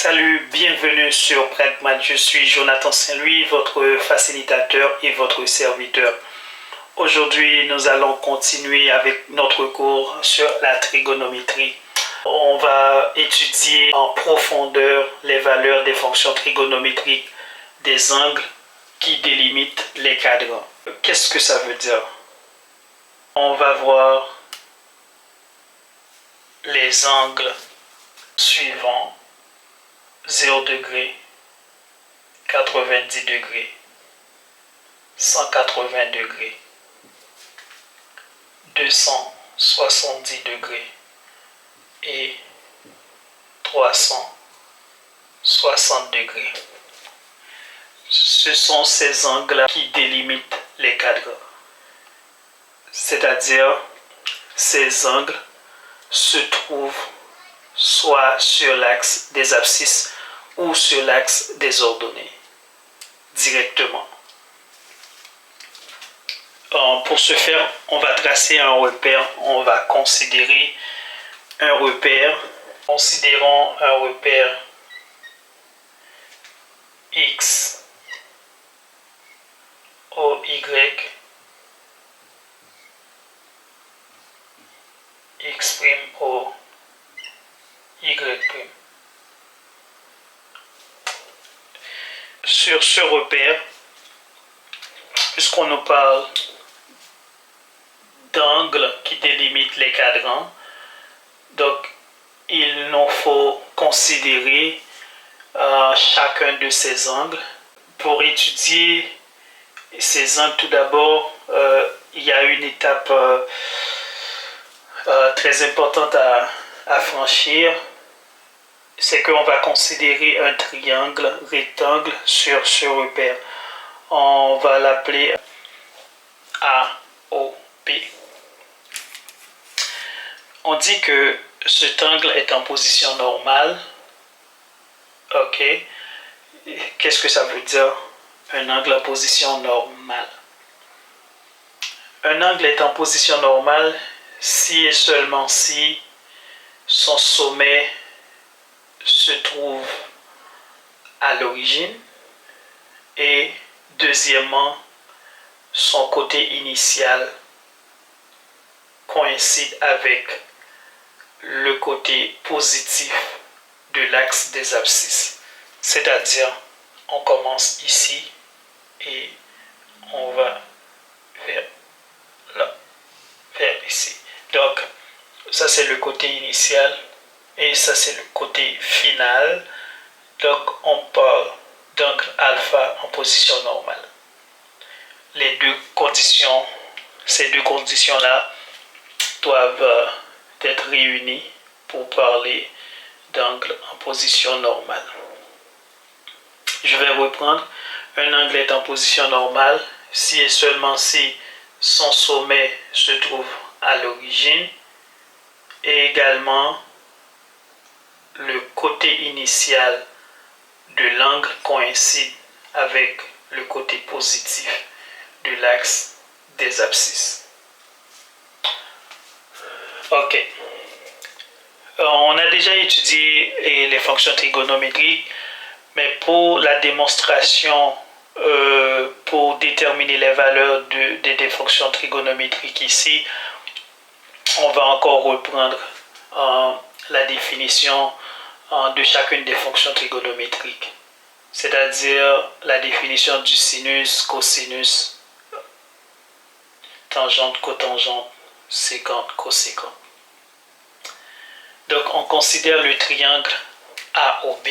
Salut, bienvenue sur Pragmat. Je suis Jonathan Saint-Louis, votre facilitateur et votre serviteur. Aujourd'hui, nous allons continuer avec notre cours sur la trigonométrie. On va étudier en profondeur les valeurs des fonctions trigonométriques des angles qui délimitent les cadrans. Qu'est-ce que ça veut dire? On va voir les angles suivants: 0 degré, 90 degrés, 180 degrés, 270 degrés et 360 degrés. Ce sont ces angles qui délimitent les cadrans. C'est-à-dire, ces angles se trouvent soit sur l'axe des abscisses ou sur l'axe des ordonnées, directement. Pour ce faire, on va tracer un repère, on va considérer un repère. Considérons un repère X, O, Y, X', O, Y'. Sur ce repère, puisqu'on nous parle d'angles qui délimitent les cadrans, donc il nous faut considérer chacun de ces angles. Pour étudier ces angles, tout d'abord, il y a une étape très importante à franchir. C'est qu'on va considérer un triangle rectangle sur ce repère. On va l'appeler AOP. On dit que cet angle est en position normale. Ok. Qu'est-ce que ça veut dire? Un angle en position normale. Un angle est en position normale si et seulement si son sommet se trouve à l'origine et deuxièmement, son côté initial coïncide avec le côté positif de l'axe des abscisses. C'est-à-dire, on commence ici et on va vers là, vers ici. Donc, ça c'est le côté initial et ça c'est le côté final. Donc, on parle d'angle alpha en position normale. Ces deux conditions-là doivent être réunies pour parler d'angle en position normale. Je vais reprendre. Un angle est en position normale si et seulement si son sommet se trouve à l'origine et également le côté initial de l'angle coïncide avec le côté positif de l'axe des abscisses. Ok. On a déjà étudié les fonctions trigonométriques, mais pour la démonstration, pour déterminer les valeurs des fonctions trigonométriques ici, on va encore reprendre la définition de chacune des fonctions trigonométriques, c'est-à-dire la définition du sinus, cosinus, tangente, cotangente, sécante, cosécante. Donc on considère le triangle AOB.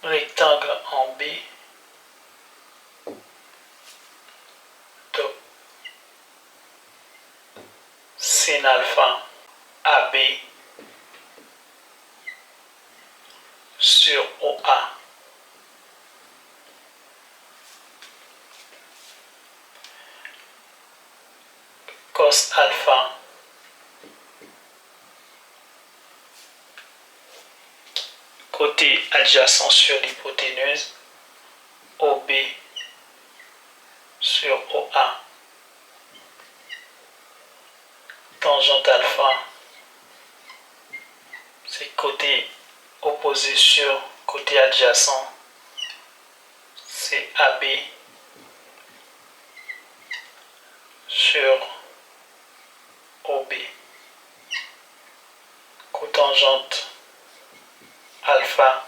Rectangle en B. Donc, sin alpha AB sur OA. Cos alpha côté adjacent sur l'hypoténuse, OB sur OA. Tangente alpha, c'est côté opposé sur côté adjacent, c'est AB sur OB. Cotangente alpha,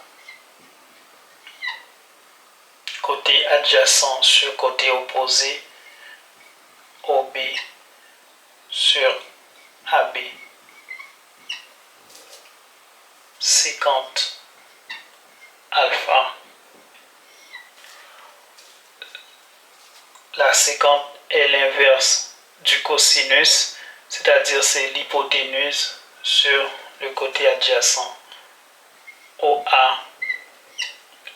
côté adjacent sur côté opposé, OB sur AB. Sécante alpha. La sécante est l'inverse du cosinus, c'est-à-dire c'est l'hypoténuse sur le côté adjacent. OA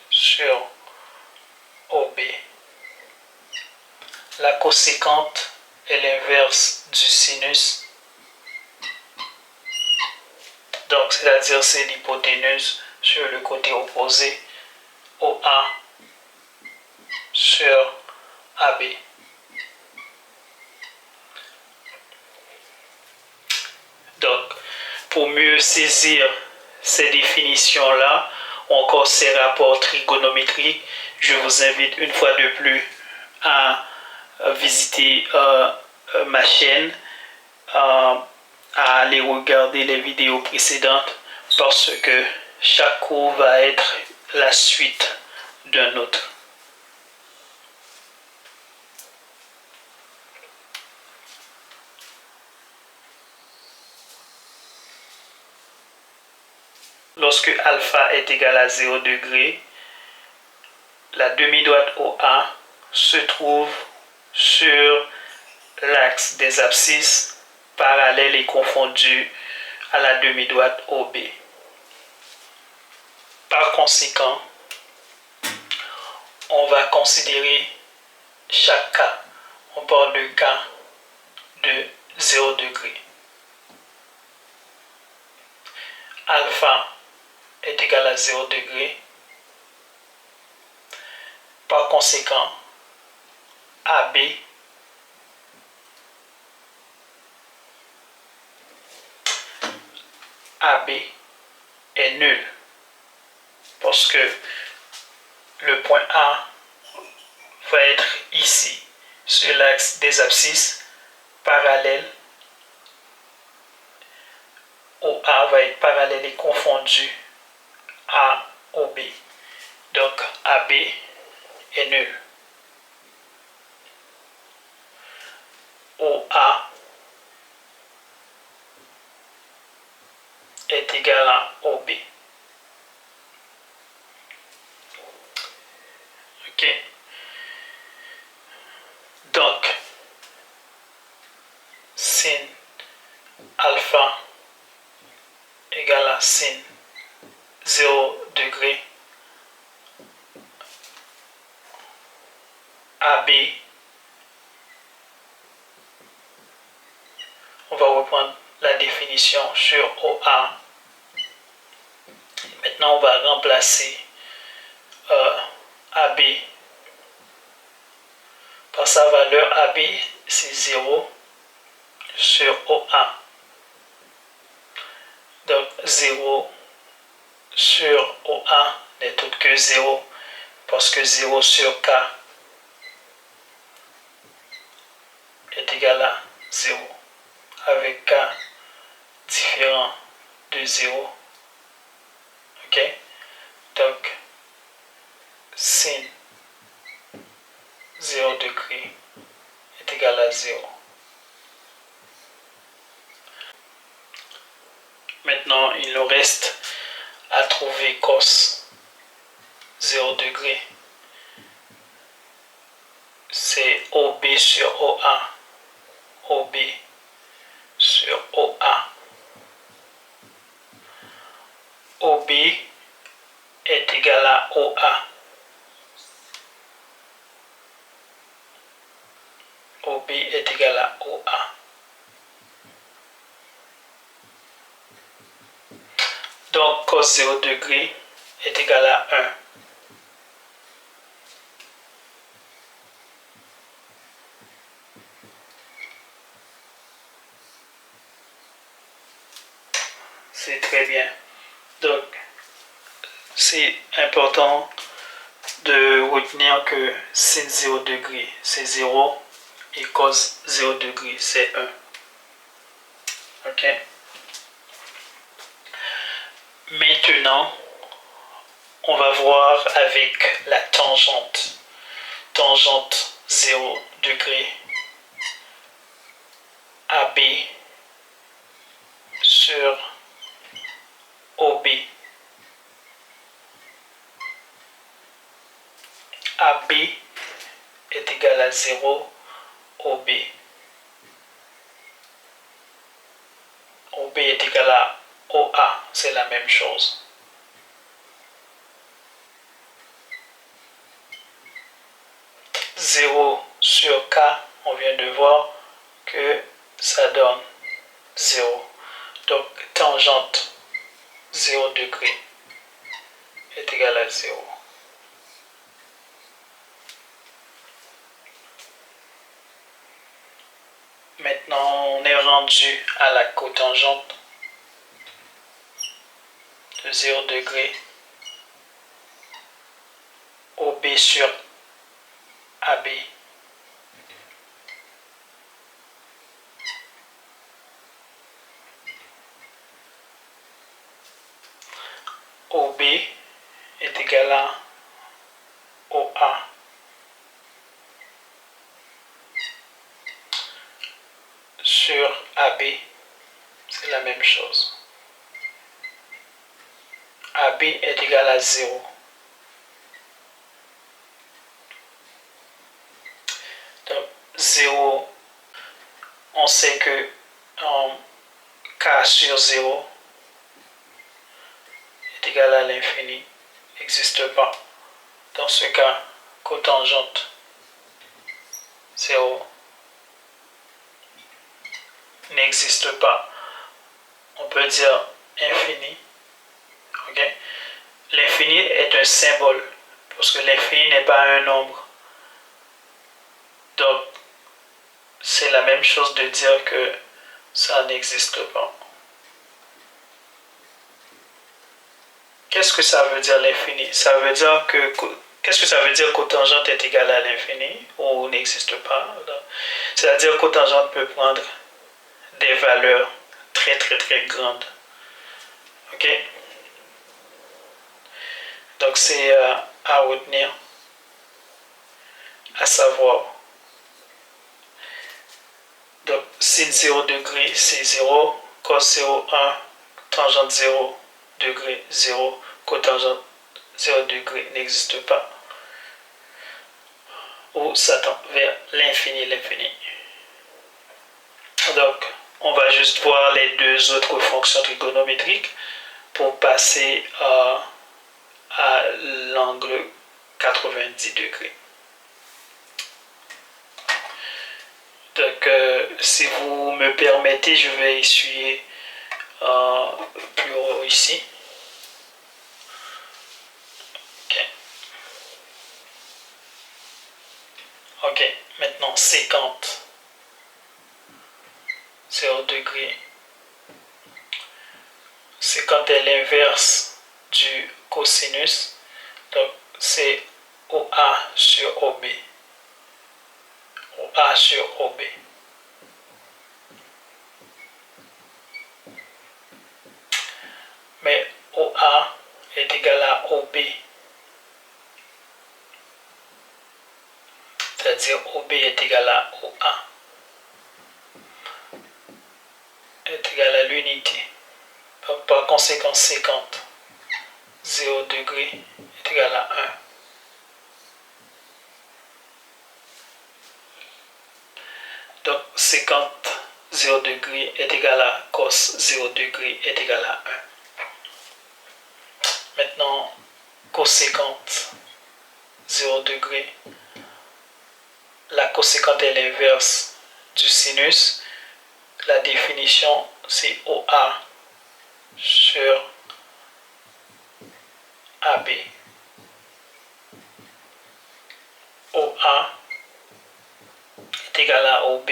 sur OB. La coséquente est l'inverse du sinus. Donc, c'est-à-dire c'est l'hypoténuse sur le côté opposé. OA sur AB. Donc, pour mieux saisir ces définitions-là, ou encore ces rapports trigonométriques, je vous invite une fois de plus à visiter ma chaîne, à aller regarder les vidéos précédentes, parce que chaque cours va être la suite d'un autre. Lorsque alpha est égal à 0 degré, la demi-droite OA se trouve sur l'axe des abscisses parallèle et confondu à la demi-droite OB. Par conséquent, on va considérer chaque cas. On parle de cas de 0 degré. Alpha est égal à 0 degré. Par conséquent, AB est nul parce que le point A va être ici sur l'axe des abscisses parallèle. OA va être parallèle et confondu à OB. Donc AB est nul. OA est égal à OB. Ok. Donc, sin alpha égale à sin 0 degré. AB, on va reprendre la définition sur OA. Maintenant, on va remplacer AB par sa valeur. AB, c'est 0 sur OA. Donc, 0 sur OA n'est autre que 0 parce que 0 sur K est égal à 0 avec K différent de 0. Ok? Donc, sin 0 degré est égal à 0. Maintenant, il nous reste à trouver cos 0 degré. C'est OB sur OA. OB sur OA. OB est égal à OA. OB est égal à OA. Donc, cos 0 degré est égal à 1. C'est très bien. Donc, c'est important de retenir que sin 0 degré, c'est 0 et cos 0 degré, c'est 1. OK? Maintenant, on va voir avec la tangente. Tangente 0 degré AB sur OB. AB est égal à 0, OB. OB est égal à OA, c'est la même chose. Zéro sur K, on vient de voir que ça donne 0. Donc, tangente 0 degré est égal à 0. Maintenant, on est rendu à la cotangente de 0 degré. OB sur AB. OB est égal à OA. Sur AB, c'est la même chose. AB est égal à 0. Donc, 0, on sait que K sur 0 est égal à l'infini. N'existe pas. Dans ce cas, cotangente 0 n'existe pas. On peut dire infini. Okay? L'infini est un symbole, parce que l'infini n'est pas un nombre. Donc, c'est la même chose de dire que ça n'existe pas. Qu'est-ce que ça veut dire l'infini? Ça veut dire que... Qu'est-ce que ça veut dire cotangente est égal à l'infini ou n'existe pas? C'est-à-dire cotangente peut prendre des valeurs très très très grandes. Ok? Donc c'est à retenir, à savoir. Donc sin 0 degré c'est 0, cos 0, 1, tangente 0 degré 0, cotangente 0 degré n'existe pas. Ou ça tend vers l'infini, l'infini. Donc, on va juste voir les deux autres fonctions trigonométriques pour passer à l'angle 90 degrés. Donc, si vous me permettez, je vais essuyer plus haut ici. Ok, maintenant sécante 0 degré. Sécante est l'inverse du cosinus. Donc, c'est OA sur OB. OA sur OB. Mais OA est égal à OB. C'est-à-dire OB est égal à OA. Est égal à l'unité. Par conséquent, sécante 0 degré est égal à 1. Donc, sécante 0 degré est égal à cos 0 degré est égal à 1. Maintenant, coséquente 0 degré. La coséquente est l'inverse du sinus. La définition, c'est OA sur AB. OA est égal à OB.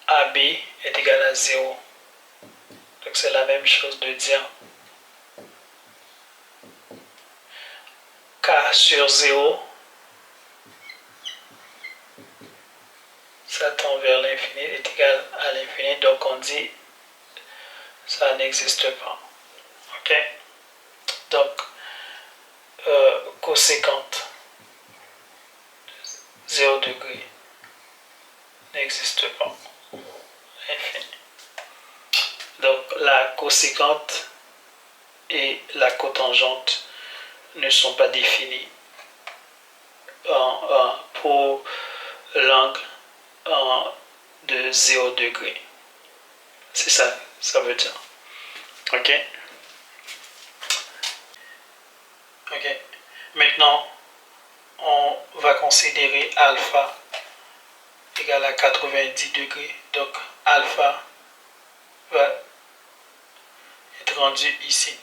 AB est égal à 0. Donc c'est la même chose de dire K sur 0, ça tend vers l'infini, est égal à l'infini. Donc on dit ça n'existe pas. Ok? Donc coséquente 0 degré n'existe pas. Infini. Donc la coséquente et la cotangente ne sont pas définies pour l'angle de 0 degré. C'est ça, ça veut dire. Ok? Ok. Maintenant, on va considérer alpha égale à 90 degrés. Donc, alpha va être rendu ici.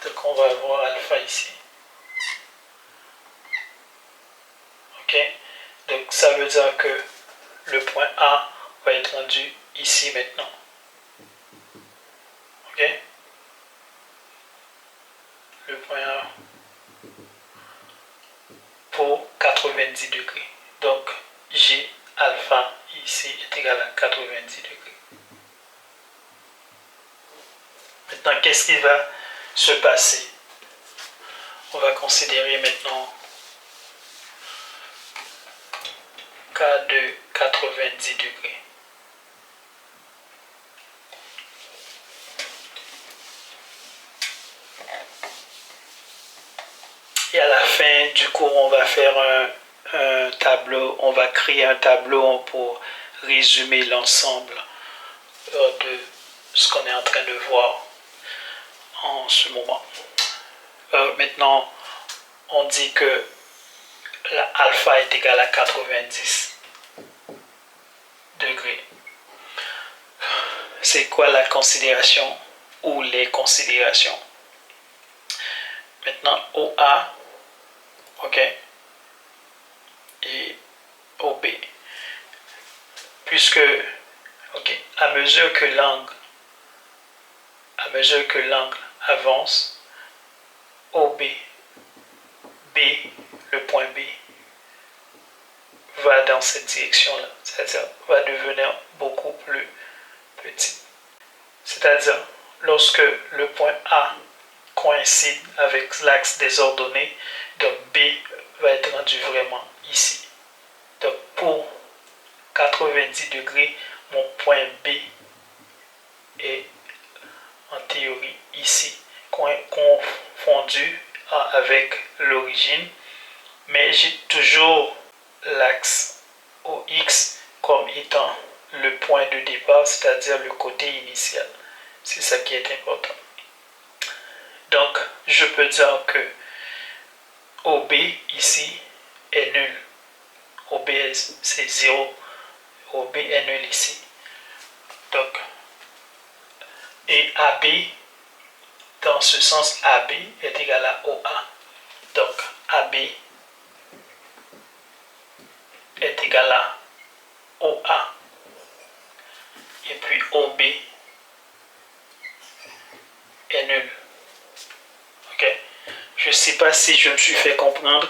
Donc, on va avoir alpha ici. Ok? Donc, ça veut dire que le point A va être rendu ici maintenant. Ok? Le point A pour 90 degrés. Donc, G alpha ici est égal à 90 degrés. Maintenant, qu'est-ce qui va se passer? On va considérer maintenant K de 90 degrés. Et à la fin du cours, on va faire un tableau, on va créer un tableau pour résumer l'ensemble de ce qu'on est en train de voir en ce moment. Maintenant, on dit que alpha est égal à 90 degrés. C'est quoi la considération ou les considérations? Maintenant, OA, ok, et OB. Puisque, ok, à mesure que l'angle avance, OB, B, le point B, va dans cette direction-là, c'est-à-dire va devenir beaucoup plus petit. C'est-à-dire, lorsque le point A coïncide avec l'axe des ordonnées, donc B va être rendu vraiment ici. Donc pour 90 degrés, mon point B est en théorie ici, confondu avec l'origine, mais j'ai toujours l'axe OX comme étant le point de départ, c'est-à-dire le côté initial. C'est ça qui est important. Donc, je peux dire que OB ici est nul. OB c'est 0. OB est nul ici. Donc, et AB, dans ce sens, AB est égal à OA. Donc, AB est égal à OA. Et puis OB est nul. Ok? Je ne sais pas si je me suis fait comprendre.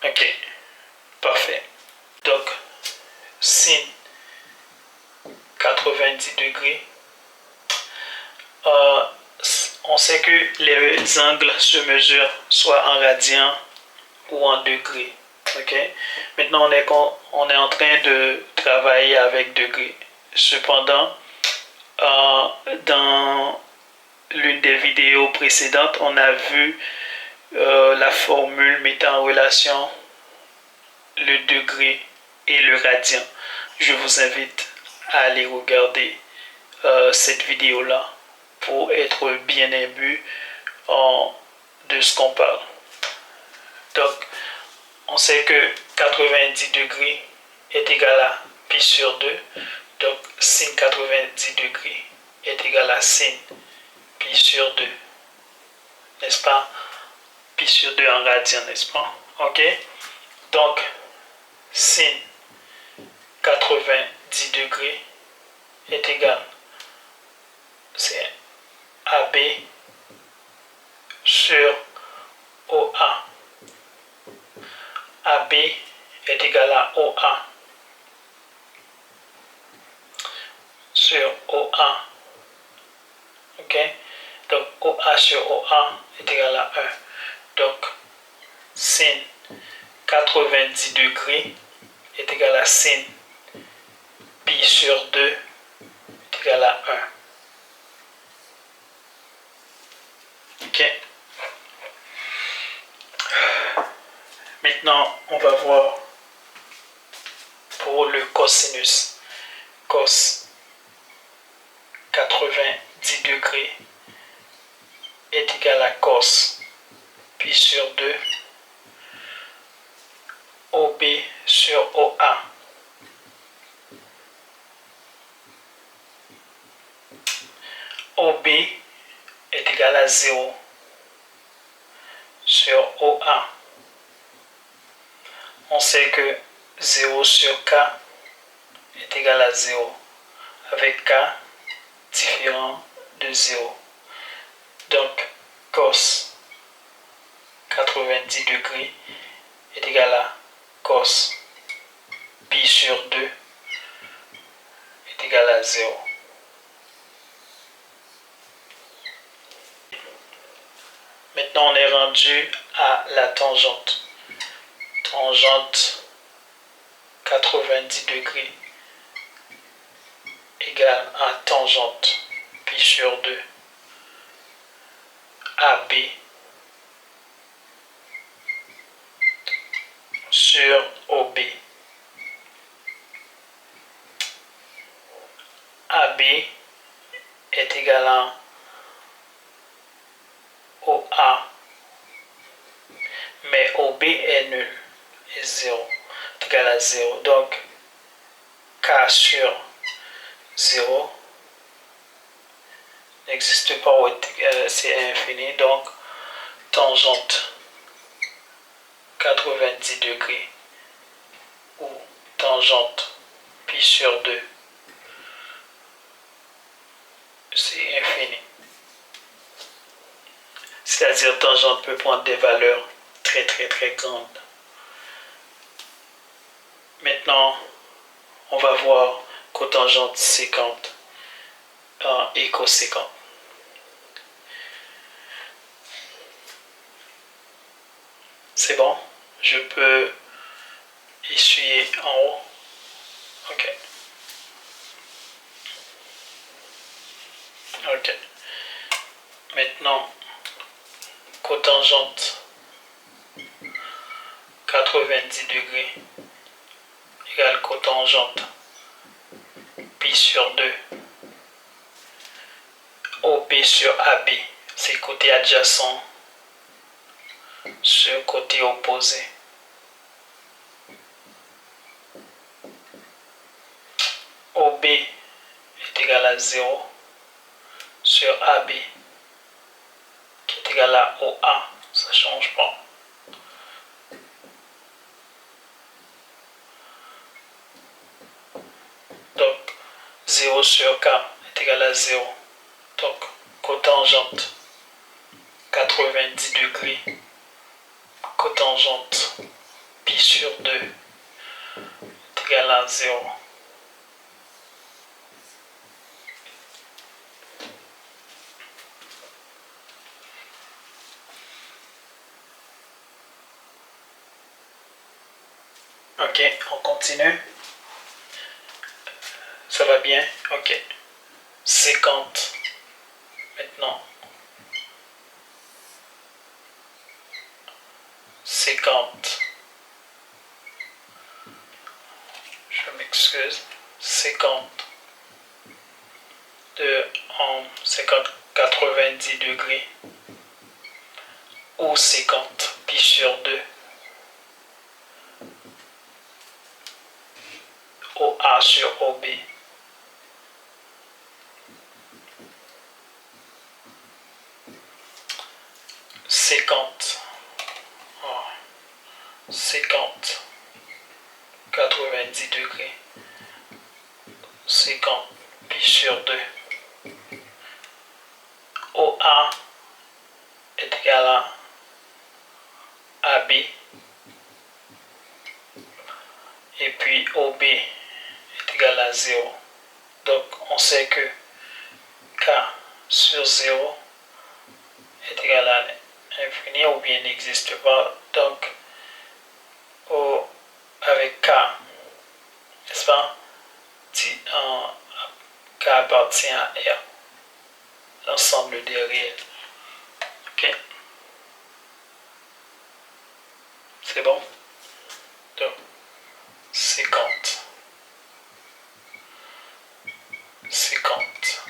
Ok. Parfait. Donc, sin 90 degrés. On sait que les angles se mesurent soit en radians ou en degrés. Ok? Maintenant, on est en train de travailler avec degrés. Cependant, dans l'une des vidéos précédentes, on a vu la formule mettant en relation le degré et le radian. Je vous invite à aller regarder cette vidéo-là pour être bien imbu de ce qu'on parle. Donc, on sait que 90 degrés est égal à pi sur 2. Donc, sin 90 degrés est égal à sin pi sur 2, n'est-ce pas? Pi sur 2 en radian, n'est-ce pas? Ok? Donc, sin 90 degrés est égal, c'est AB sur OA. AB est égal à OA sur OA. Ok? Donc, OA sur OA est égal à 1. Donc, sin 90 degrés est égal à sin pi sur 2 est égal à 1. Ok? Maintenant, on va voir pour le cosinus. Cos 90 degrés est égal à cos pi sur 2 OB sur OA. OB est égal à 0 sur OA. On sait que 0 sur K est égal à 0, avec K différent de 0. Donc, cos 90 degrés est égal à cos pi sur 2 est égal à 0. Maintenant, on est rendu à la tangente. Tangente 90 degrés égale à tangente pi sur 2 AB sur OB. AB est égal à OA, mais OB est nul, est 0, est égal à 0. Donc, K sur 0 n'existe pas, c'est infini. Donc, tangente 90 degrés ou tangente pi sur 2, c'est infini. C'est-à-dire tangente peut prendre des valeurs très très très grandes. Maintenant, on va voir cotangente sécante et coséquente. C'est bon? Je peux essuyer en haut. Ok. Ok. Maintenant, cotangente 90 degrés égale cotangente pi sur 2 OB sur AB. C'est côté adjacent sur côté opposé. OB est égal à 0 sur AB qui est égal à OA. Ça ne change pas. Donc, 0 sur K est égal à 0. Donc, cotangente 90 degrés, cotangente pi sur 2 est égal à 0. Ok, on continue. Ça va bien? Ok. Séquente. Maintenant. Séquente. Je m'excuse. Séquente. De 90 degrés. Ou séquente. Pi sur 2. OA sur OB. 50, 50, 90 degrés, 50 pi sur 2. OA est égal à AB, et puis OB est égal à 0. Donc on sait que K sur 0 est égal à l'infini ou bien n'existe pas. Donc avec K, n'est-ce pas, K appartient à R, l'ensemble des réels. Ok, c'est bon. Donc 50, 50,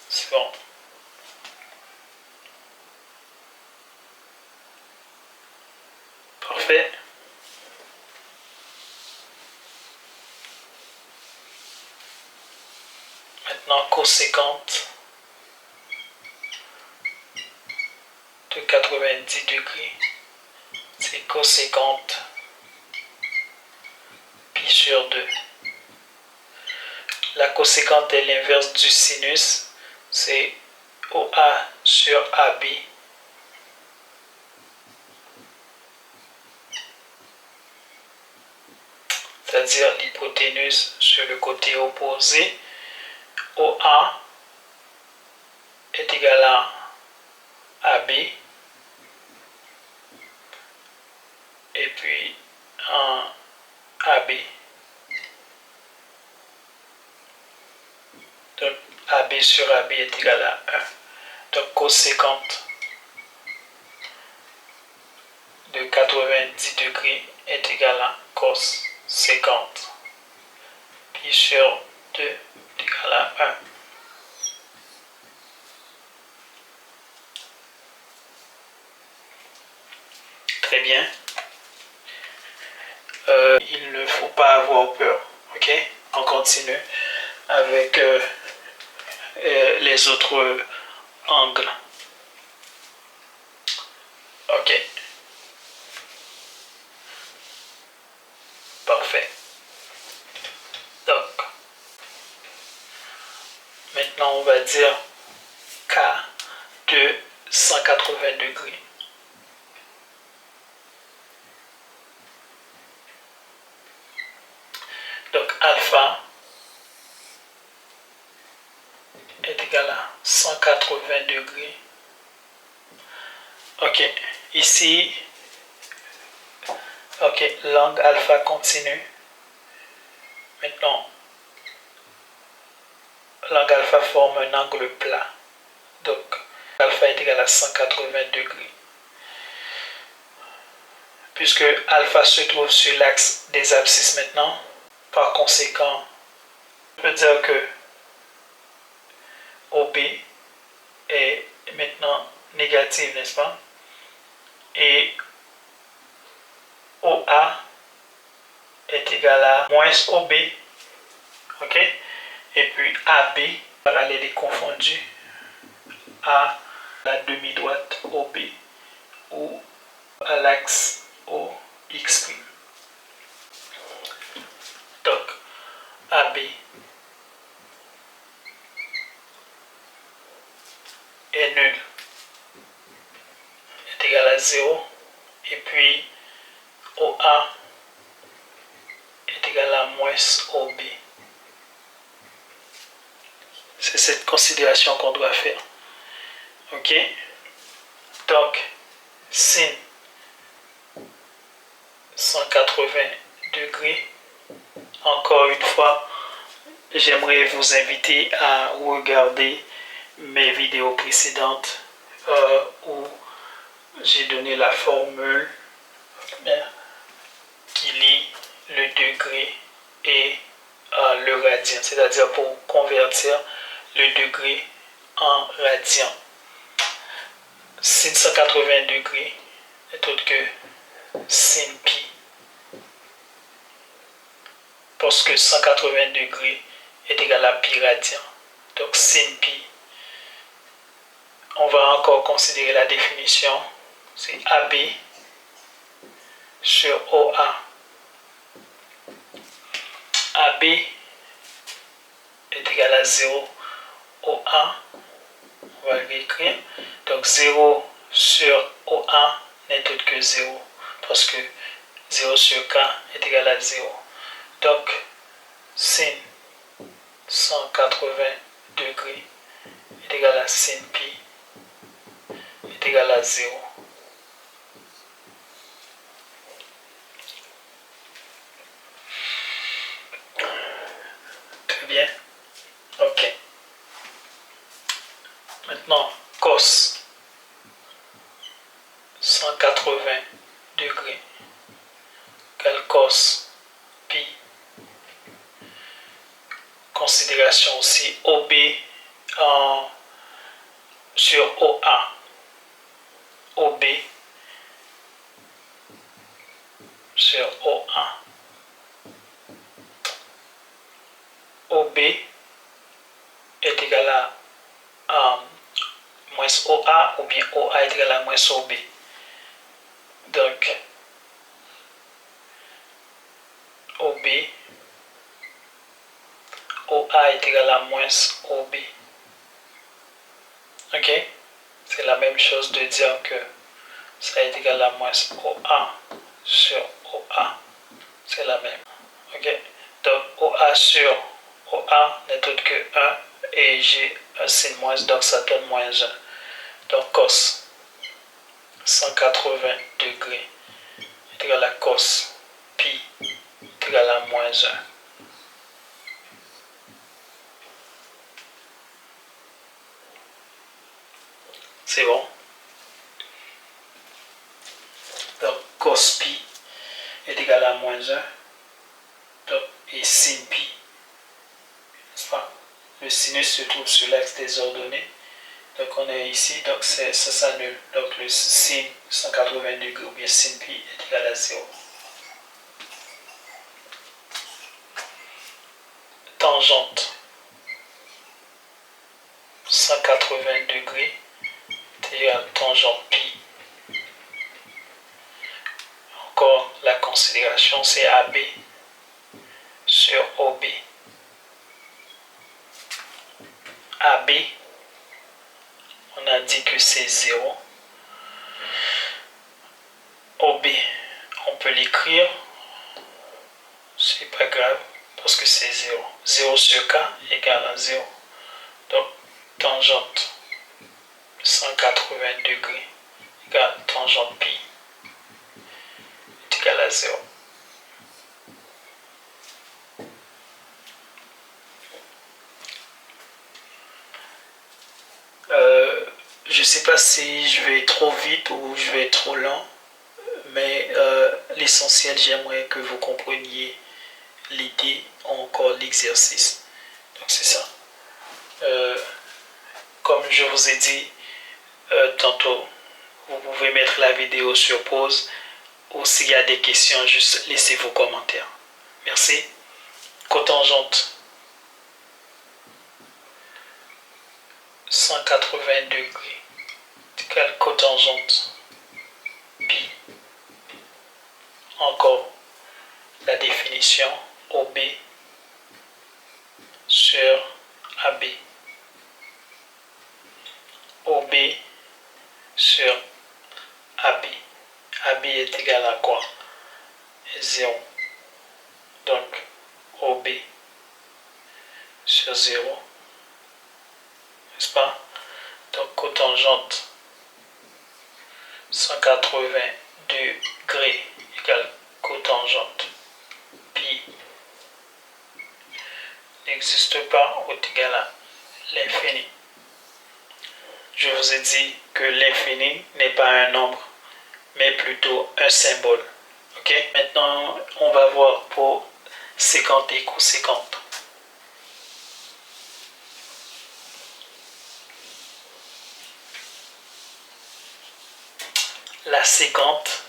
c'est bon. Parfait. Maintenant, cos50 de 90 degrés, c'est cos50 pi sur 2. La cos50 est l'inverse du sinus, c'est OA sur AB. C'est-à-dire l'hypoténuse sur le côté opposé. OA est égal à AB. Et puis en AB. Donc AB sur AB est égal à 1. Donc cos50 de 90 degrés est égal à cos 50 pi sur 2 est égal à 1. Très bien. Il ne faut pas avoir peur. Ok? On continue avec les autres angles. Ok. Parfait. Donc, maintenant on va dire K de 180 degrés. Donc alpha est égal à 180 degrés. Ok, ici, ok, l'angle alpha continue. Maintenant, l'angle alpha forme un angle plat. Donc, alpha est égal à 180 degrés. Puisque alpha se trouve sur l'axe des abscisses maintenant, par conséquent, on peut dire que OB est maintenant négative, n'est-ce pas? Et OA est égal à moins OB. Ok? Et puis AB, parallèle est confondu à la demi-droite OB ou à l'axe OX'. Donc, AB est nul, est égal à 0. Et puis, OA est égal à moins OB. C'est cette considération qu'on doit faire. Ok? Donc, sin 180 degrés. Encore une fois, j'aimerais vous inviter à regarder mes vidéos précédentes où j'ai donné la formule qui lie le degré et le radian, c'est-à-dire pour convertir le degré en radian. Sin 180 degrés n'est autre que sin pi, parce que 180 degrés est égal à pi radian. Donc sin pi, on va encore considérer la définition, c'est AB sur OA. AB est égal à 0, OA, on va l'écrire. Donc 0 sur OA n'est autre que 0, parce que 0 sur K est égal à 0. Donc sin 180 degrés est égal à sin pi est égal à 0. Très bien. Ok. Maintenant, cos 180 degrés égale cos pi. Considération aussi OB sur OA. OB sur OA. OB est égal à moins OA ou bien OA est égal à moins OB. Donc, OB, OA est égal à moins OB. Ok? C'est la même chose de dire que ça est égal à moins OA sur OA. C'est la même. Ok? Donc, OA sur OA n'est autre que 1 et j'ai un signe moins, donc ça donne moins 1. Donc, cos 180 degrés est égal à cos pi est égal à moins 1. C'est bon? Donc, cos pi est égal à moins 1. Donc, et sin pi, n'est-ce pas? Le sinus se trouve sur l'axe des ordonnées. Donc, on est ici, donc ça s'annule. Donc, le sin 180 degrés ou bien sin pi est égal à 0. Tangente 180 degrés est égal à tangente pi. Encore, la considération, c'est AB sur OB. AB, on a dit que c'est 0. OB, on peut l'écrire, c'est pas grave, parce que c'est 0. 0 sur K égale à 0. Donc, tangente 180 degrés égale tangente pi est égal à 0. Je ne sais pas si je vais trop vite ou je vais trop lent, mais l'essentiel, j'aimerais que vous compreniez l'idée ou encore l'exercice. Donc c'est ça. Comme je vous ai dit tantôt, vous pouvez mettre la vidéo sur pause ou s'il y a des questions, juste laissez vos commentaires. Merci. Cotangente 180 degrés égale cotangente pi. Encore la définition OB sur AB. OB sur AB. AB est égal à quoi? 0. Donc, OB sur 0. N'est-ce pas? Donc, cotangente 180 degrés égale cotangente pi n'existe pas ou est égal à l'infini. Je vous ai dit que l'infini n'est pas un nombre, mais plutôt un symbole. Ok? Maintenant, on va voir pour séquente et coséquente. La séquente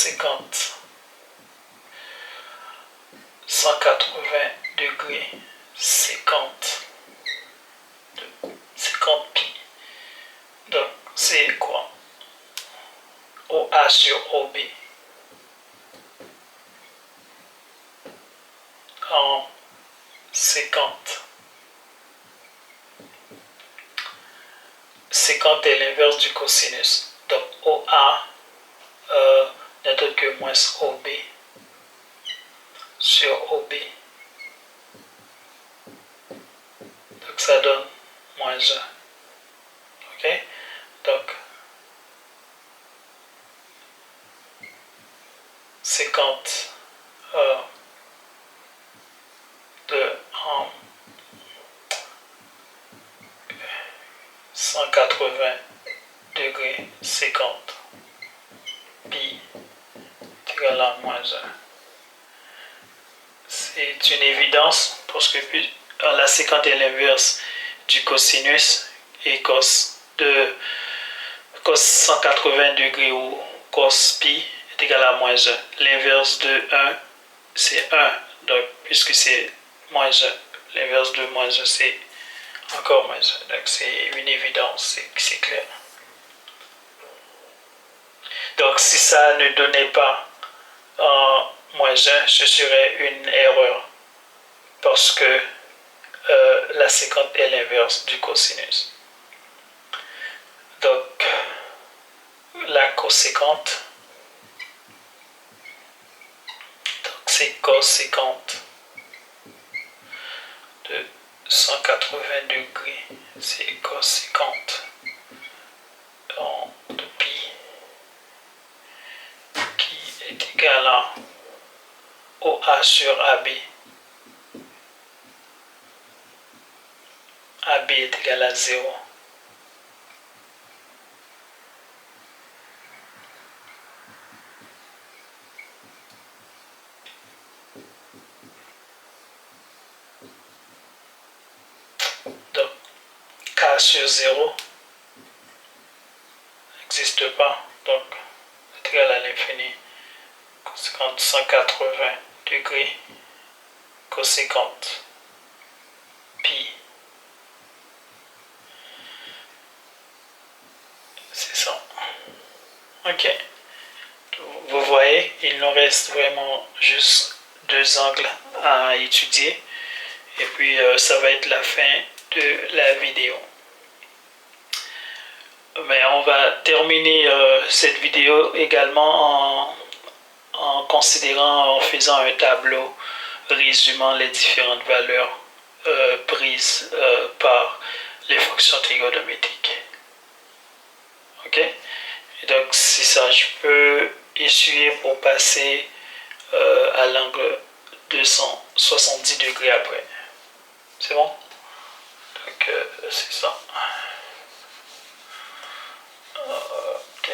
50, 180 degrés, 50 pi. Donc, c'est quoi? OA sur OB. En 50. 50 est l'inverse du cosinus. Donc, OA n'est autre que moins OB sur OB. Donc, ça donne moins 1. OK? Donc, 50 de 180 degrés 50 pi est égal à moins 1. C'est une évidence parce que la 50 est l'inverse du cosinus et cos 180 degrés ou cos pi est égal à moins 1. L'inverse de 1, c'est 1. Donc, puisque c'est moins 1, l'inverse de moins 1, c'est encore moins 1. Donc, c'est une évidence, c'est clair. Donc, si ça ne donnait pas moins 1, ce serait une erreur. Parce que la 50 est l'inverse du cosinus. Donc, la coséquente, c'est cos 50 de 180 degrés, c'est cos 50 de pi qui est égal à OA sur AB. AB est égal à 0. Donc, K sur 0 n'existe pas. Donc, c'est égal à l'infini. Coséquente 180 degrés. Coséquente pi. C'est ça. Ok. Vous voyez, il nous reste vraiment juste 2 angles à étudier. Et puis, ça va être la fin de la vidéo. Mais on va terminer cette vidéo également en considérant, en faisant un tableau résumant les différentes valeurs prises par les fonctions trigonométriques. Ok? Et donc, c'est ça, je peux essuyer pour passer à l'angle 270 degrés après. C'est bon? Donc, c'est ça. Ok.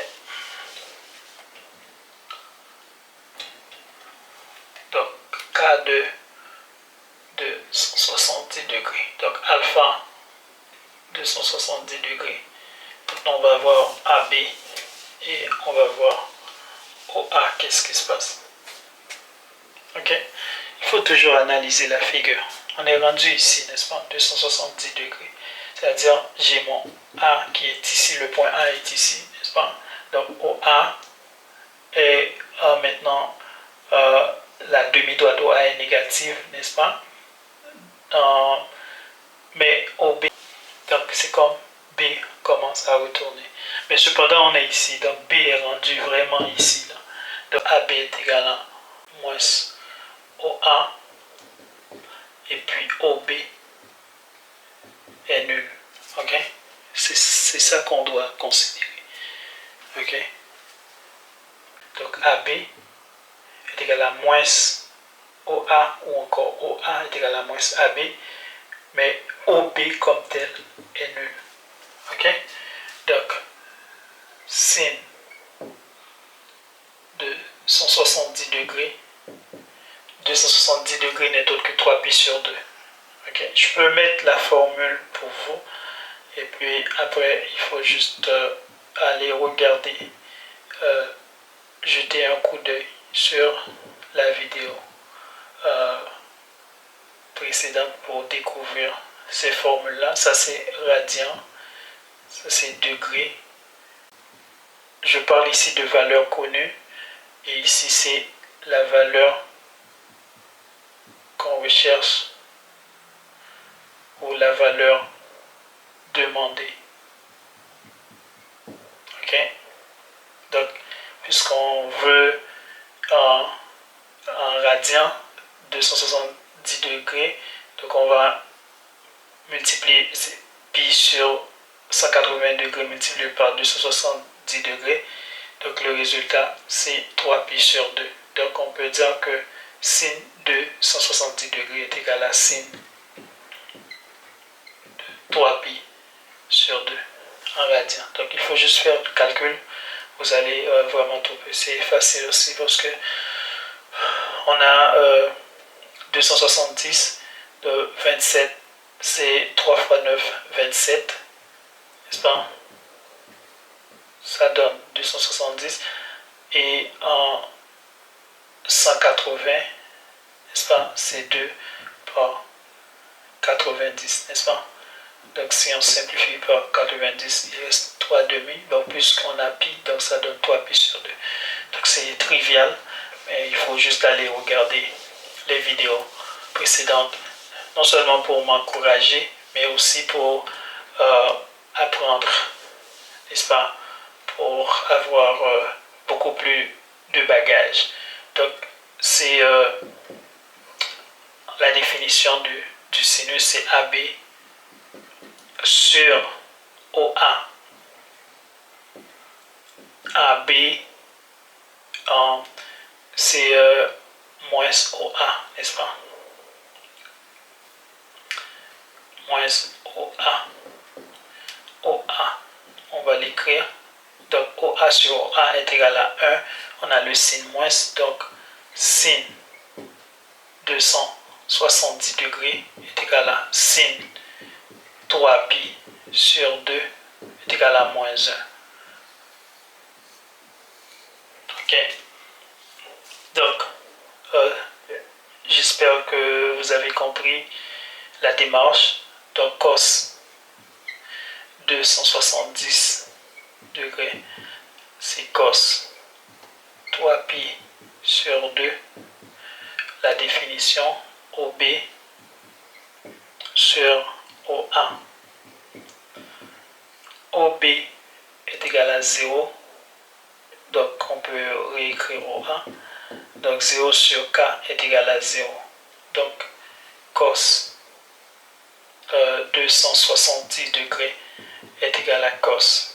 Donc, K2 de 170 degrés. Donc, alpha 270 degrés. Maintenant, on va voir AB et on va voir OA. Qu'est-ce qui se passe? Ok? Il faut toujours analyser la figure. On est rendu ici, n'est-ce pas? 270 degrés. C'est-à-dire, j'ai mon A qui est ici, le point A est ici, n'est-ce pas? Donc, OA est maintenant la demi-droite OA est négative, n'est-ce pas? Mais OB, donc c'est comme B commence à retourner. Mais cependant, on est ici, donc B est rendu vraiment ici. Là. Donc AB est égal à moins OA, et puis OB est nul. Ok? C'est ça qu'on doit considérer. Ok? Donc AB est égal à moins OA ou encore OA est égal à moins AB, mais OB comme tel est nul. Ok? Donc, sin de 170 degrés, 270 degrés n'est autre que 3 pi sur 2. Ok? Je peux mettre la formule pour vous, et puis après, il faut juste aller regarder jeter un coup d'œil sur la vidéo précédente pour découvrir ces formules-là. Ça c'est radian, ça c'est degré. Je parle ici de valeur connue et ici c'est la valeur qu'on recherche ou la valeur demandée. Ok? Donc, puisqu'on veut en radian 270 degrés, donc on va multiplier pi sur 180 degrés multiplié par 270 degrés. Donc le résultat c'est 3 pi sur 2. Donc on peut dire que sin de 170 degrés est égal à sin de 3 pi sur 2 en radian. Donc il faut juste faire le calcul. Vous allez vraiment trouver. C'est facile aussi parce que on a 270 de 27, c'est 3 fois 9, 27, n'est-ce pas? Ça donne 270 et en 180, n'est-ce pas? C'est 2 par 90, n'est-ce pas? Donc si on simplifie par 90, il reste 3 demi. Donc puisqu'on a pi, donc ça donne 3 pi sur 2. Donc c'est trivial, mais il faut juste aller regarder les vidéos précédentes, non seulement pour m'encourager, mais aussi pour apprendre, n'est-ce pas, pour avoir beaucoup plus de bagages. Donc c'est la définition du sinus, c'est AB sur OA. AB, c'est moins OA, n'est-ce pas? Moins OA. OA, on va l'écrire. Donc OA sur OA est égal à 1. On a le sin moins, donc sin 270 degrés est égal à sin 3 pi sur 2 est égal à moins 1. Ok. Donc, j'espère que vous avez compris la démarche. Donc, cos 270 degrés, c'est cos 3 pi sur 2. La définition OB sur OA. OB est égal à 0. Donc, on peut réécrire OA. Donc 0 sur K est égal à 0. Donc cos 270 degrés est égal à cos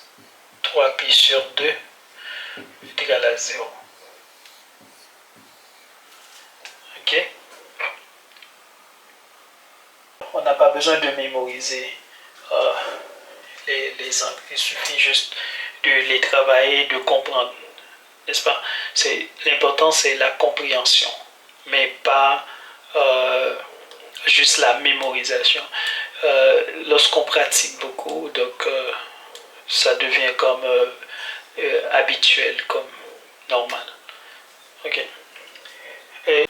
3 pi sur 2 est égal à 0. Ok? On n'a pas besoin de mémoriser les angles. Il suffit juste de les travailler, de comprendre. N'est-ce pas? L'important, c'est la compréhension, mais pas juste la mémorisation. Lorsqu'on pratique beaucoup, donc ça devient comme habituel, comme normal. Ok. Et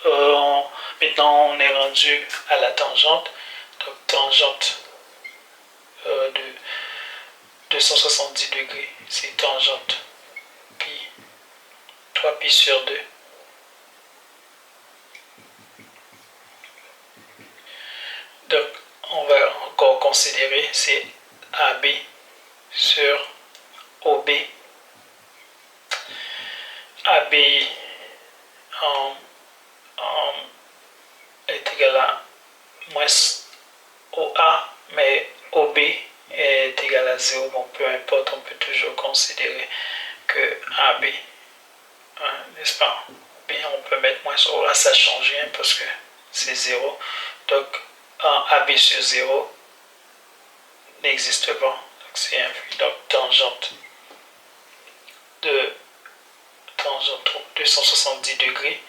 maintenant, on est rendu à la tangente. Donc, tangente de 270 degrés, c'est tangente pi 3 pi sur 2. Donc, on va encore considérer, c'est AB sur OB. AB est égal à moins OA, mais OB est égal à 0. Bon, peu importe, on peut toujours considérer que AB, n'est-ce pas? B, on peut mettre moins OA, ça change rien parce que c'est 0. Donc, AB sur 0 n'existe pas. Donc, c'est infini. Donc, tangente de 270 degrés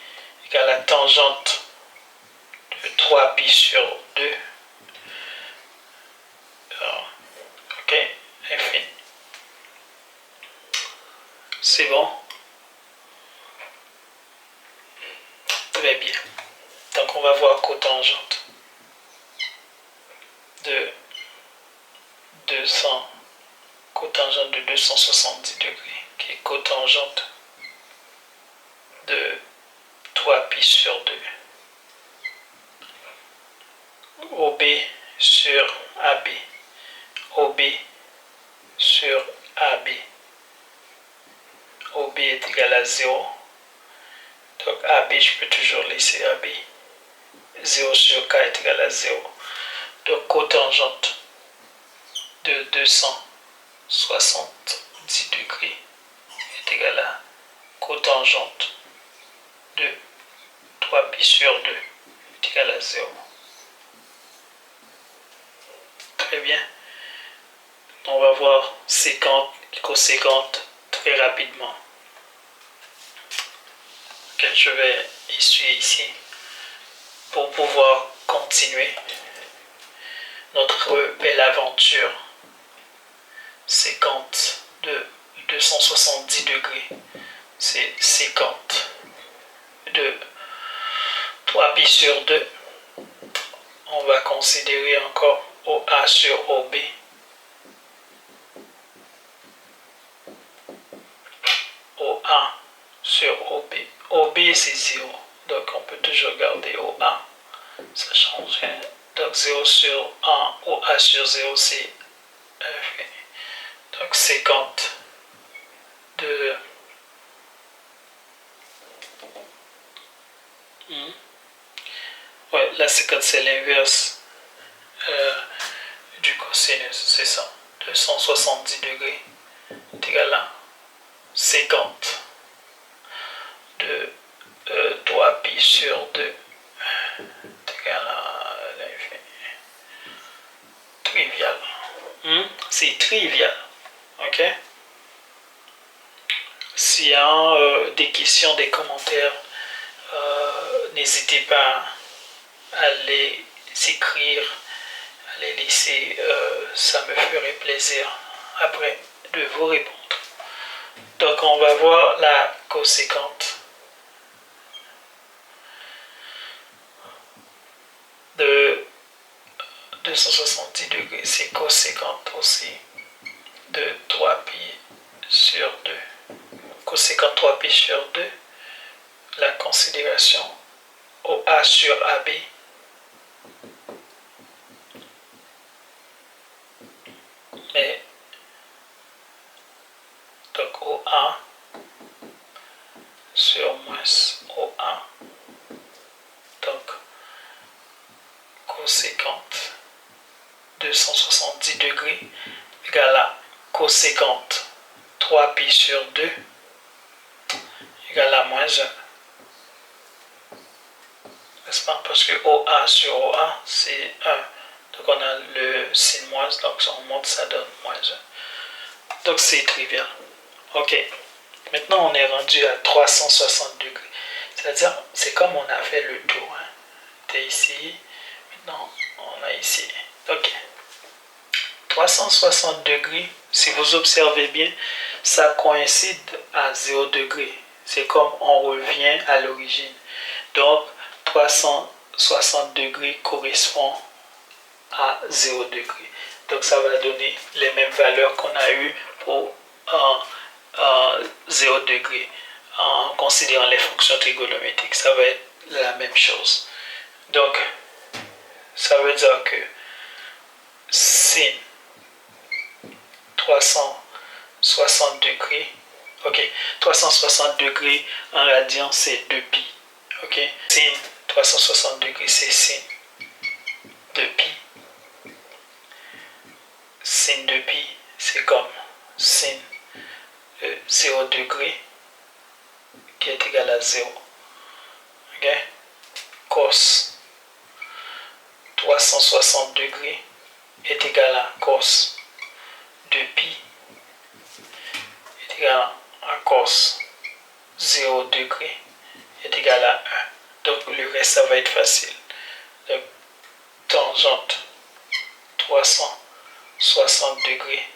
égale à tangente de 3 pi sur 2. Ok, infini. C'est bon. on va voir cotangente de 200, cotangente de 270 degrés, qui est cotangente de 3π sur 2. OB sur AB. OB sur AB. OB est égal à 0. Donc AB, je peux toujours laisser AB. 0 sur K est égal à 0. Donc cotangente de 270 degrés est égal à cotangente de 3π sur 2 est égal à 0. Très bien. On va voir séquente et coséquente très rapidement. Okay, je vais essuyer ici pour pouvoir continuer notre belle aventure. Séquente de 270 degrés, c'est séquente de 3π sur 2. On va considérer encore OA sur OB. OA sur OB. OB c'est 0, donc on peut toujours garder OA. Ça change rien. Donc 0 sur 1, OA sur 0 c'est 1. Donc séquente de ouais, la séquente c'est l'inverse du cosinus, c'est ça. 270 degrés est égal à séquente de 3π sur 2 est égal à l'infini. Trivial. C'est trivial. Ok? S'il y a des questions, des commentaires, n'hésitez pas à les écrire, à les laisser. Ça me ferait plaisir après de vous répondre. Donc on va voir la coséquente de 270 degrés. C'est coséquente aussi de 3π sur 2. Coséquente 3π sur 2. La considération OA sur AB. Mais donc OA sur moins OA. Donc coséquente 270 degrés égale à coséquente 3π sur 2 égale à moins 1. N'est-ce pas? Parce que OA sur OA c'est 1. Donc on a le signe moins, donc si on monte ça donne moins 1. Donc c'est trivial. Ok. Maintenant on est rendu à 360 degrés. C'est-à-dire, c'est comme on a fait le tour. Hein. C'était ici. Maintenant on a ici. Ok. 360 degrés, si vous observez bien, ça coïncide à 0 degré. C'est comme on revient à l'origine. Donc 360 degrés correspond à 0 degré. Donc ça va donner les mêmes valeurs qu'on a eues pour 0 degré. En considérant les fonctions trigonométriques, ça va être la même chose. Donc, ça veut dire que sin 360 degrés, ok, 360 degrés en radian c'est 2π, ok, sin 360 degrés c'est sin 2π, sin 2π c'est comme sin 0 degré qui est égal à 0, ok, cos 360 degrés est égal à cos 2π est égal à cos 0 degré est égal à 1. Donc le reste ça va être facile. Donc tangente 360 degrés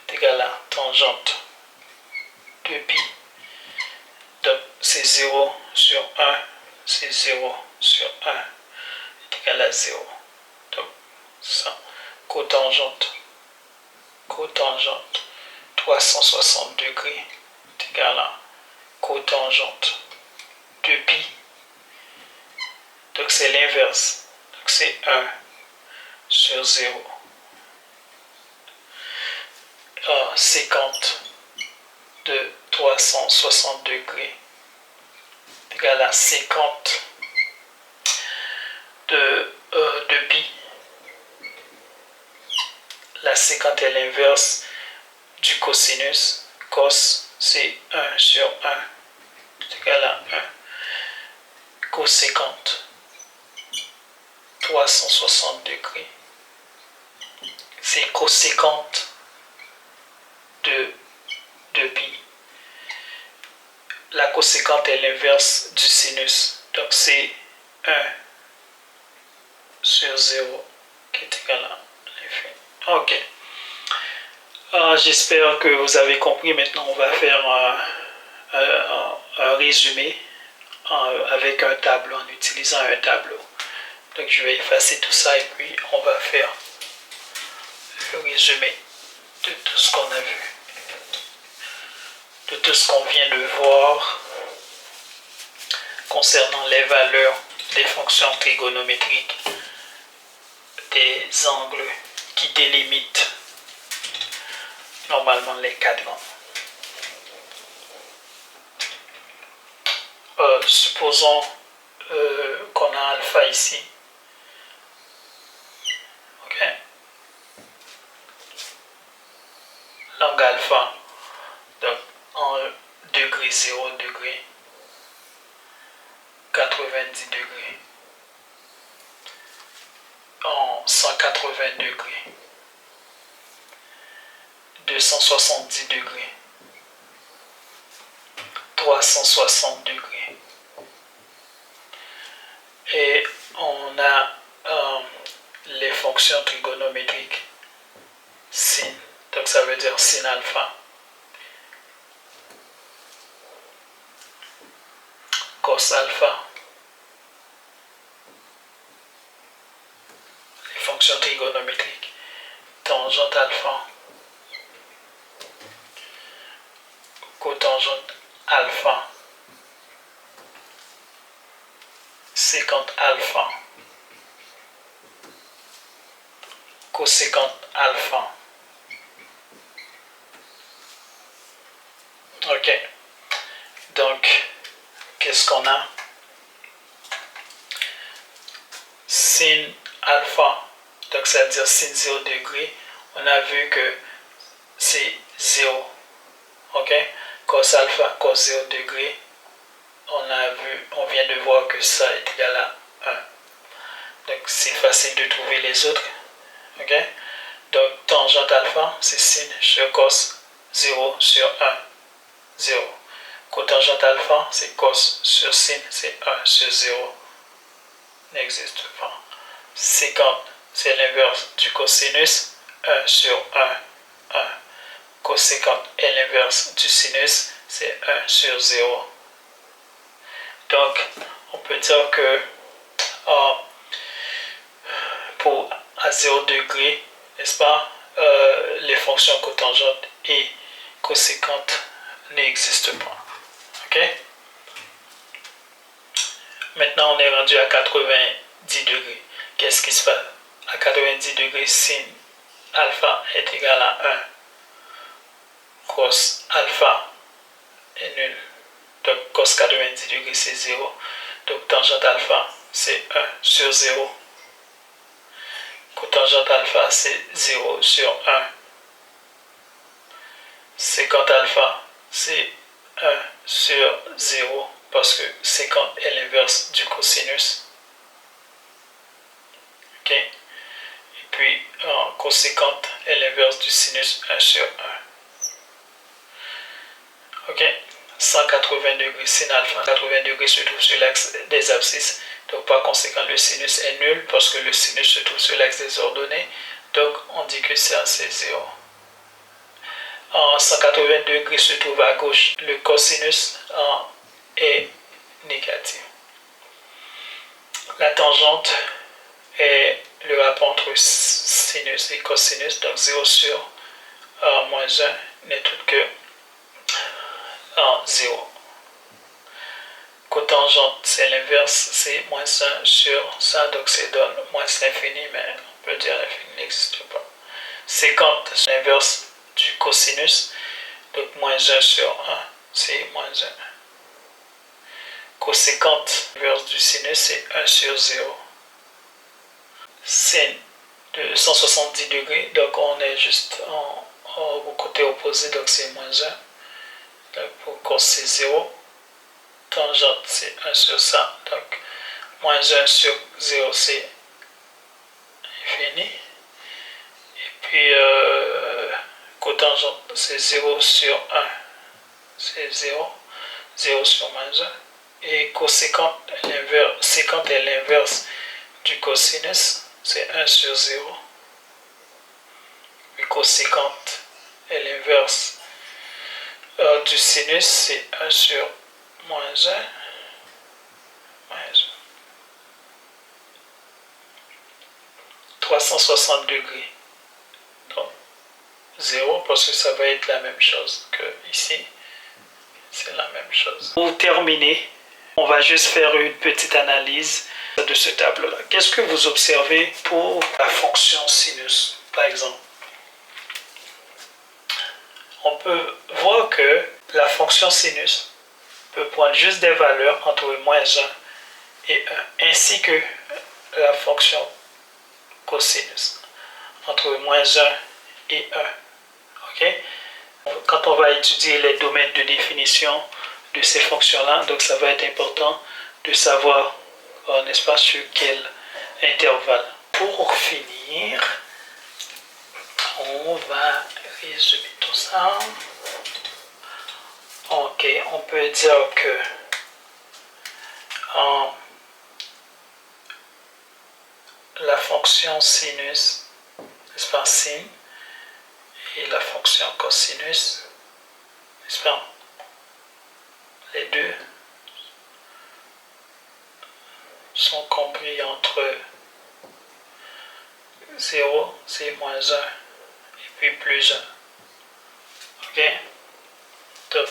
est égal à tangente 2π. Donc c'est 0 sur 1, c'est 0 sur 1 est égal à 0. Donc, ça, cotangente 360 degrés est égal à cotangente de pi. Donc, c'est l'inverse. Donc, c'est 1 sur 0. 50 de 360 degrés est égal à 50 de pi. La 50 est l'inverse du cosinus. Cos, c'est 1 sur 1 est égal à 1. Cos50, 360 degrés. C'est cos50 de pi. La cos50 est l'inverse du sinus. Donc c'est 1 sur 0 qui est égal à l'infini. Ok. J'espère que vous avez compris. Maintenant, on va faire un résumé avec un tableau, en utilisant un tableau. Donc, je vais effacer tout ça et puis on va faire le résumé de tout ce qu'on a vu, de tout ce qu'on vient de voir concernant les valeurs des fonctions trigonométriques, des angles qui délimitent normalement les cadrans. Supposons qu'on a alpha ici. Ok. L'angle alpha, donc en degré 0 degré, 90 degrés, en 180 degrés, 270 degrés, 360 degrés. Et on a les fonctions trigonométriques sin, donc ça veut dire sin alpha, cos alpha, les fonctions trigonométriques, tangente alpha, cotangente alpha, sécante alpha, cosécante alpha. Ok. Donc, qu'est-ce qu'on a? Sin alpha, donc ça veut dire sin 0 degré. On a vu que c'est 0. Ok. Cos alpha, cos 0 degré. On vient de voir que ça est égal à 1. Donc c'est facile de trouver les autres. Ok. Donc tangente alpha, c'est sin sur cos 0 sur 1. 0. Cotangente alpha, c'est cos sur sin, c'est 1 sur 0. N'existe pas. Sécante, c'est l'inverse du cosinus, 1 sur 1, 1. Cosécante est l'inverse du sinus, c'est 1 sur 0. Donc, on peut dire que pour à 0 degré, n'est-ce pas, les fonctions cotangentes et coséquentes n'existent pas. Ok? Maintenant, on est rendu à 90 degrés. Qu'est-ce qui se passe? À 90 degrés, sin alpha est égal à 1. Cos alpha est nul. Donc, cos 90 degrés, c'est 0. Donc, tangente alpha, c'est 1 sur 0. Cotangente alpha, c'est 0 sur 1. Sécante alpha, c'est 1 sur 0 parce que sécante est l'inverse du cosinus. Ok? Et puis, coséquente est l'inverse du sinus, 1 sur 1. Ok? 180 degrés sin alpha, 80 degrés se trouve sur l'axe des abscisses. Donc, par conséquent, le sinus est nul parce que le sinus se trouve sur l'axe des ordonnées. Donc, on dit que c'est 0. En 180 degrés se trouve à gauche. Le cosinus est négatif. la tangente est le rapport entre sinus et cosinus, donc 0 sur moins 1 n'est tout que 0. Cotangente, c'est l'inverse, c'est moins 1 sur ça, donc ça donne moins l'infini, mais on peut dire l'infini n'existe pas. Sécante, c'est l'inverse du cosinus, donc moins 1 sur 1, c'est moins 1. Coséquente, l'inverse du sinus, c'est 1 sur 0. Sin de 170 degrés, donc on est juste au côté opposé, donc c'est moins 1. Donc pour cos, c'est 0. Tangente, c'est 1 sur ça, donc moins 1 sur 0, c'est infini. Et puis, cotangente, c'est 0 sur 1, c'est 0. 0 sur moins 1. Et coséquente, séquente est l'inverse du cosinus, c'est 1 sur 0. Et coséquente est l'inverse du sinus, c'est 1 sur moins 1. 360 degrés. Donc, 0 parce que ça va être la même chose que ici. C'est la même chose. Pour terminer, on va juste faire une petite analyse de ce tableau-là. Qu'est-ce que vous observez pour la fonction sinus, par exemple? On peut voir que la fonction sinus peut prendre juste des valeurs entre moins 1 et 1, ainsi que la fonction cosinus entre moins 1 et 1. Okay? Quand on va étudier les domaines de définition de ces fonctions-là, donc ça va être important de savoir, n'est-ce pas, sur quel intervalle. Pour finir, on va résumer tout ça. Ok, on peut dire que la fonction sinus, n'est-ce pas, sin, et la fonction cosinus, n'est-ce pas, les deux sont compris entre 0, c'est moins 1, et puis plus 1. Ok? Donc,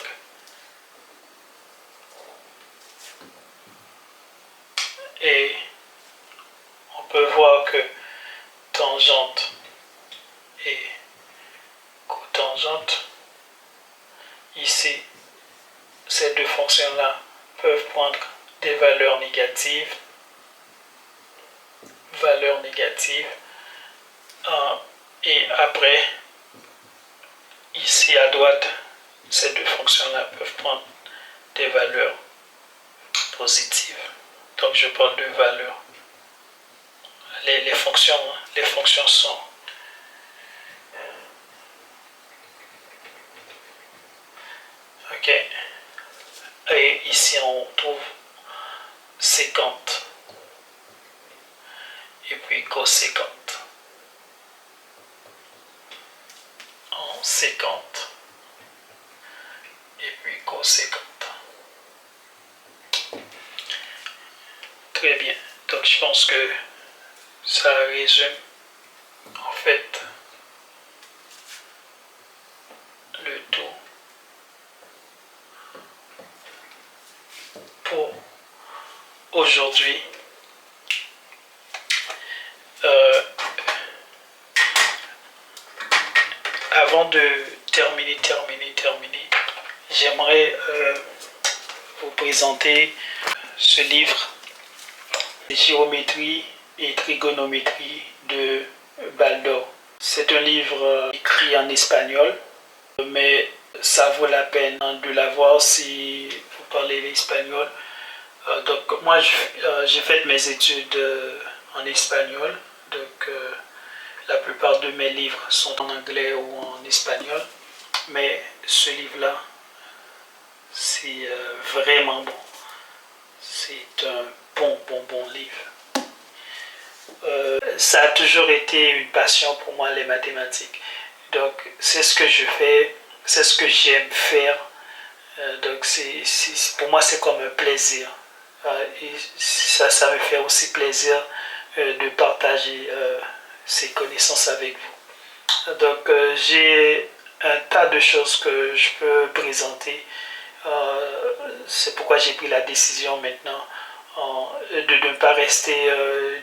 et on peut voir que tangente et cotangente, ici, ces deux fonctions-là peuvent prendre des valeurs négatives, et après, ici à droite, ces deux fonctions-là peuvent prendre des valeurs positives. Donc je parle de valeurs. Les fonctions sont ok. Et ici on trouve séquente et puis coséquente. En séquente et puis coséquente. Très bien. Donc je pense que ça résume en fait le tout pour aujourd'hui. Avant de terminer, j'aimerais vous présenter ce livre, Géométrie et trigonométrie de Baldor. C'est un livre écrit en espagnol, mais ça vaut la peine de l'avoir si vous parlez l'espagnol. Donc moi j'ai fait mes études en espagnol, donc la plupart de mes livres sont en anglais ou en espagnol, mais ce livre-là, c'est vraiment bon. C'est un bon livre. Ça a toujours été une passion pour moi, les mathématiques. Donc, c'est ce que je fais, c'est ce que j'aime faire. Donc, pour moi, c'est comme un plaisir Et ça me fait aussi plaisir de partager ces connaissances avec vous. Donc j'ai un tas de choses que je peux présenter. C'est pourquoi j'ai pris la décision maintenant de ne pas rester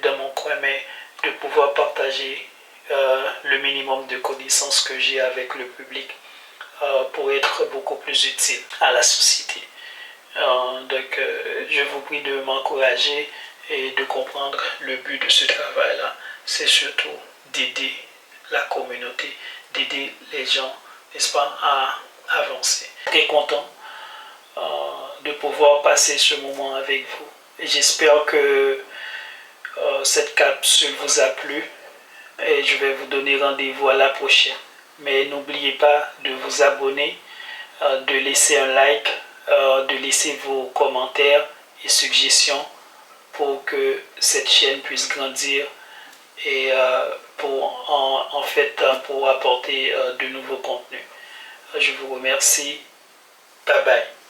dans mon coin, mais de pouvoir partager le minimum de connaissances que j'ai avec le public pour être beaucoup plus utile à la société. Donc, je vous prie de m'encourager et de comprendre le but de ce travail-là. C'est surtout d'aider la communauté, d'aider les gens, n'est-ce pas, à avancer. Très content de pouvoir passer ce moment avec vous. Et j'espère que cette capsule vous a plu et je vais vous donner rendez-vous à la prochaine. Mais n'oubliez pas de vous abonner, de laisser un like, de laisser vos commentaires et suggestions pour que cette chaîne puisse grandir et pour apporter de nouveaux contenus. Je vous remercie. Bye bye.